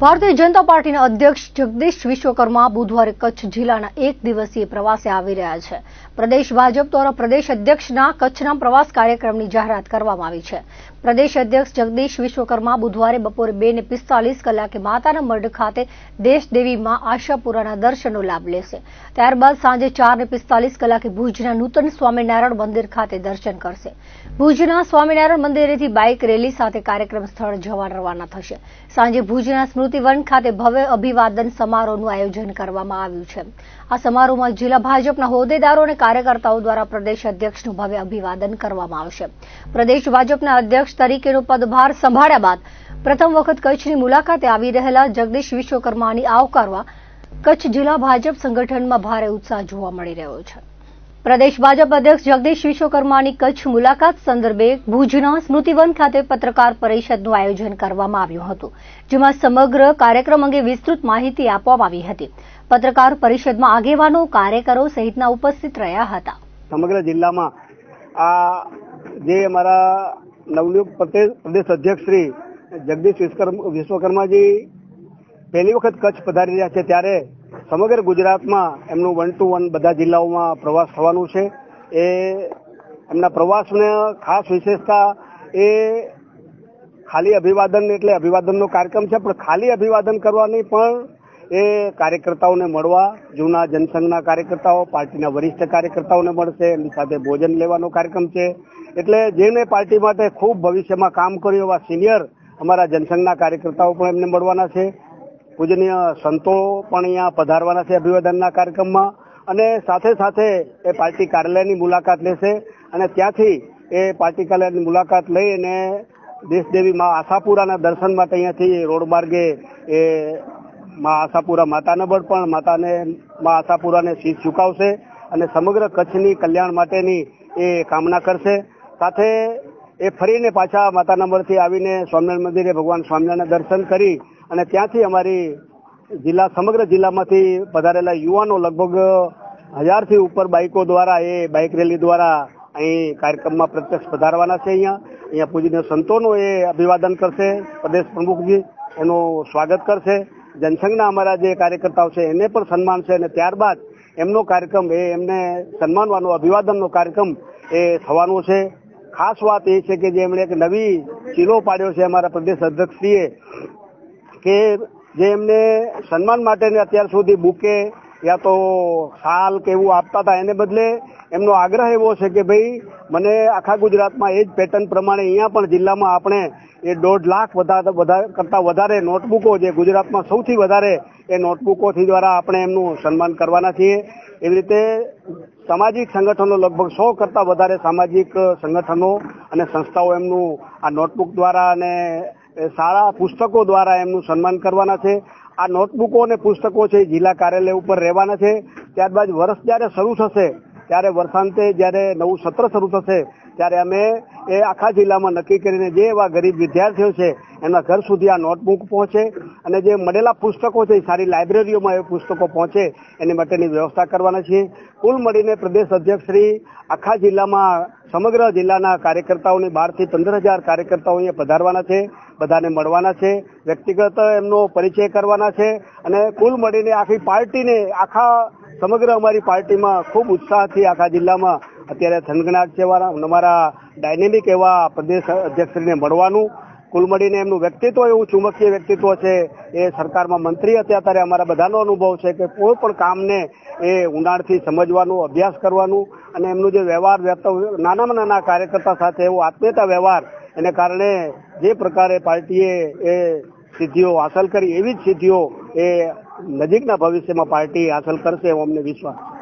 ભારતીય જનતા પાર્ટીના અધ્યક્ષ જગદીશ વિશ્વકર્મા બુધવારે કચ્છ જિલ્લાના એક દિવસીય પ્રવાસે આવી રહ્યા છે। પ્રદેશ ભાજપ દ્વારા પ્રદેશ અધ્યક્ષના કચ્છના પ્રવાસ કાર્યક્રમની જાહેરાત કરવામાં આવી છે। પ્રદેશ અધ્યક્ષ જગદીશ વિશ્વકર્મા બુધવારે બપોરે 2:45 કલાકે માતાના મઢ ખાતે દેશદેવી માં આશાપુરાના દર્શનનો લાભ લેશે। ત્યારબાદ સાંજે 4:45 કલાકે ભુજના નૂતન સ્વામિનારાયણ મંદિર ખાતે દર્શન કરશે। ભુજના સ્વામિનારાયણ મંદિરેથી બાઇક રેલી સાથે કાર્યક્રમ સ્થળ જવા રવાના થશે। સાંજે ભુજના સ્મૃતિવન ખાતે ભવ્ય અભિવાદન સમારોહનું આયોજન કરવામાં આવ્યું છે। આ સમારોહમાં જિલ્લા ભાજપના હોદ્દેદારો અને કાર્યકર્તાઓ દ્વારા પ્રદેશ અધ્યક્ષનું ભવ્ય અભિવાદન કરવામાં આવશે। પ્રદેશ ભાજપના અધ્યક્ષ તરીકેનો પદભાર સંભાળ્યા બાદ પ્રથમ વખત કચ્છની મુલાકાતે આવી રહેલા જગદીશ વિશ્વકર્માની આવકારવા કચ્છ જિલ્લા ભાજપ સંગઠનમાં ભારે ઉત્સાહ જોવા મળી રહ્યો છે। પ્રદેશ ભાજપ અધ્યક્ષ જગદીશ વિશ્વકર્માની કચ્છ મુલાકાત સંદર્ભે ભુજના સ્મૃતિવન ખાતે પત્રકાર પરિષદનું આયોજન કરવામાં આવ્યું હતું, જેમાં સમગ્ર કાર્યક્રમ અંગે વિસ્તૃત માહિતી આપવામાં આવી હતી। પત્રકાર પરિષદમાં આગેવાનો, કાર્યકરો સહિતના ઉપસ્થિત રહ્યા હતા। સમગ્ર જિલ્લામાં આ જે અમારા નવનિયુક્ત પ્રદેશ અધ્યક્ષ શ્રી જગદીશ વિશ્વકર્માજી પહેલી વખત કચ્છ પધારી રહ્યા છે, ત્યારે સમગ્ર ગુજરાતમાં એમનું 1 to 1 બધા જિલ્લાઓમાં પ્રવાસ થવાનું છે। એ એમના પ્રવાસને ખાસ વિશેષતા એ ખાલી અભિવાદન એટલે અભિવાદનનો કાર્યક્રમ છે, પણ ખાલી અભિવાદન કરવાની પણ એ કાર્યકર્તાઓને મળવા, જૂના જનસંઘના કાર્યકર્તાઓ, પાર્ટીના વરિષ્ઠ કાર્યકર્તાઓને મળશે, એમની સાથે ભોજન લેવાનો કાર્યક્રમ છે। એટલે જેને પાર્ટી માટે ખૂબ ભવિષ્યમાં કામ કર્યું એવા સિનિયર અમારા જનસંઘના કાર્યકર્તાઓ પણ એમને મળવાના છે। પૂજનીય સંતો પણ અહીંયા પધારવાના છે અભિવાદનના કાર્યક્રમમાં, અને સાથે સાથે એ પાર્ટી કાર્યાલયની મુલાકાત લેશે અને ત્યાંથી એ પાર્ટી કાર્યાલયની મુલાકાત લઈ અને દેશદેવી માં આશાપુરાના દર્શન માટે અહીંયાથી રોડ માર્ગે એ માં આશાપુરા માતાના બળ પણ માં આશાપુરાને શીશ ઝુકાવશે અને સમગ્ર કચ્છની કલ્યાણ માટેની એ કામના કરશે। સાથે એ ફરીને પાછા માતાના બળથી આવીને સ્વામિનારાયણ મંદિરે ભગવાન સ્વામિનારાયણના દર્શન કરી અને ત્યાંથી અમારી સમગ્ર જિલ્લામાંથી પધારેલા યુવાનો લગભગ 1000થી ઉપર બાઇકો દ્વારા એ બાઇક રેલી દ્વારા અહીં કાર્યક્રમમાં પ્રત્યક્ષ પધારવાના છે। અહીંયા પૂજનીય સંતોનું એ અભિવાદન કરશે, પ્રદેશ પ્રમુખજી એનું સ્વાગત કરશે, જનસંઘના અમારા જે કાર્યકર્તાઓ છે એને પણ સન્માનશે અને ત્યારબાદ એમનો કાર્યક્રમ એમને સન્માનવાનો અભિવાદનનો કાર્યક્રમ એ થવાનો છે। ખાસ વાત એ છે કે જે એમણે એક નવી ચીલો પાડ્યો છે અમારા પ્રદેશ અધ્યક્ષશ્રીએ, કે જે એમને સન્માન માટે અત્યાર સુધી બુકે યા તો શાલ કે એવું આપતા હતા, એને બદલે એમનો આગ્રહ એવો છે કે ભાઈ મને આખા ગુજરાતમાં એ જ પેટર્ન પ્રમાણે અહીંયા પણ જિલ્લામાં આપણે એ 1.5 લાખ કરતા વધારે નોટબુકો, જે ગુજરાતમાં સૌથી વધારે એ નોટબુકોથી દ્વારા આપણે એમનું સન્માન કરવાના છીએ। એવી રીતે સામાજિક સંગઠનો લગભગ 100 કરતા વધારે સામાજિક સંગઠનો અને સંસ્થાઓ એમનું આ નોટબુક દ્વારા અને સારા પુસ્તકો દ્વારા એમનું સન્માન કરવાના છે। આ નોટબુકો અને પુસ્તકો છે જિલ્લા કાર્યાલય ઉપર રહેવાના છે। ત્યારબાદ વર્ષ જ્યારે શરૂ થશે, ત્યારે વર્ષાંતે જ્યારે નવું સત્ર શરૂ થશે, ત્યારે અમે એ આખા જિલ્લામાં નક્કી કરીને જે એવા ગરીબ વિદ્યાર્થીઓ છે એમના ઘર સુધી આ નોટબુક પહોંચે અને જે મળેલા પુસ્તકો છે સારી લાઇબ્રેરીઓમાં એ પુસ્તકો પહોંચે એની માટેની વ્યવસ્થા કરવાના છીએ। કુલ મળીને પ્રદેશ અધ્યક્ષ શ્રી આખા જિલ્લામાં સમગ્ર જિલ્લાના કાર્યકર્તાઓની 12 થી 15,000 કાર્યકર્તાઓ અહીંયા પધારવાના છે, બધાને મળવાના છે, વ્યક્તિગત એમનો પરિચય કરવાના છે અને કુલ મળીને આખી પાર્ટીને સમગ્ર અમારી પાર્ટીમાં ખૂબ ઉત્સાહથી આખા જિલ્લામાં અત્યારે થનગનાટ છે અમારા ડાયનેમિક એવા પ્રદેશ અધ્યક્ષશ્રીને મળવાનું। કુલ મળીને એમનું વ્યક્તિત્વ એવું ચુંબકીય વ્યક્તિત્વ છે, એ સરકારમાં મંત્રી અત્યારે અમારા બધાનો અનુભવ છે કે કોઈ પણ કામને એ ઊંડાણથી સમજવાનું, અભ્યાસ કરવાનું અને એમનું જે વ્યવહાર નાનામાં નાના કાર્યકર્તા સાથે એવો આત્મીયતા વ્યવહાર, એને કારણે જે પ્રકારે પાર્ટીએ એ સિદ્ધિઓ હાંસલ કરી એવી જ સિદ્ધિઓ એ નજીકના ભવિષ્યમાં પાર્ટી હાંસલ કરશે એવો અમને વિશ્વાસ છે।